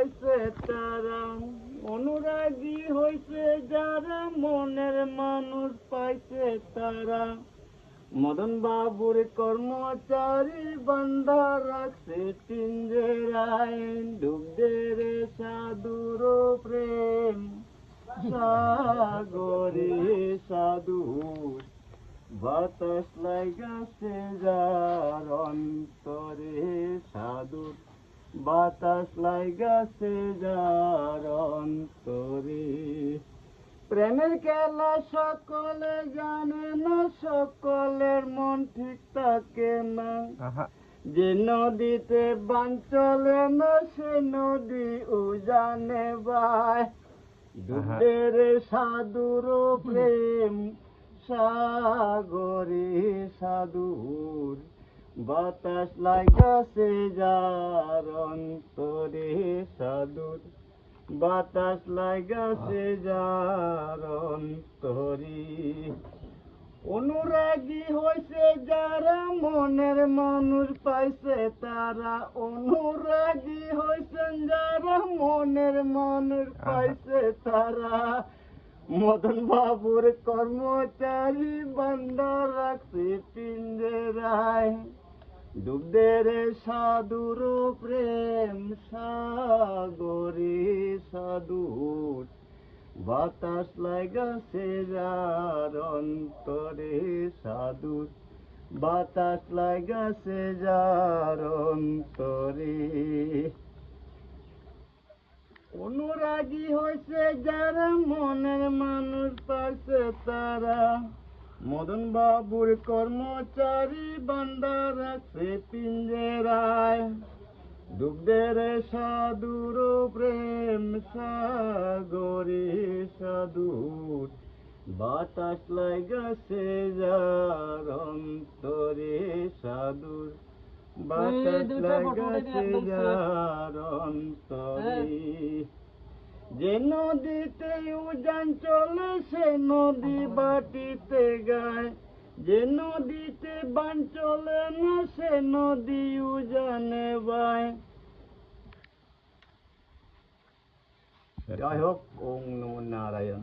পাইছে তারা, অনুরাগী হইছে যারা, মনের মানুষ পাইছে তারা। মদন বাবুর কর্মচারী বান্ধা রাখছে পিঞ্জরায়, ডুব দে রে সাধুর প্রেম সাগরে সাধুর, বাতাস লাগাছে যার অন্তরে সাধুর, বাতাস লাগাছে যার অন্তরে। প্রেমের খেলা সকলে জানে না, সকলের মন ঠিক থাকে না। যে নদীতে বান চলে না, সে নদী উজানে বায়। ডুবে রে সাধুর প্রেম সাগরে সাধুর, বাতাস লাগাছে যার অন্তরে সাধুর, বাতাস লাগাছে যার অন্তরে। অনুরাগী হইছে যারা, মনের মানুষ পাইছে তারা। অনুরাগী হইছেন যারা, মনের মানুষ পাইছে তারা। মদন বাবুর কর্মচারী বান্ধা রাখছে পিঞ্জরায়, ডুব দে রে সাধুর প্রেম সাগরে সাধুর, বাতাস লাগাছে যার অন্তরে সাধুর, বাতাস লাগাছে যার অন্তরে। অনুরাগী হইছে যারা, মনের মানুষ পাইছে তারা। মদন বাবুর কর্মচারী বান্ধা রাখছে পিঞ্জরায়, ডুব দে রে সাধুর প্রেম সাগরে সাধুর, বাতাস লাগাছে যার অন্তরে সাধুর, বাতাস লাগাছে যার অন্তরে। যে নদীতে উজান চলে সে নদী বাটিতে গায়, যে নদীতে বান চলে না সে নদী উজানে বায়। জয় হোক, ওম নমো নারায়ণ।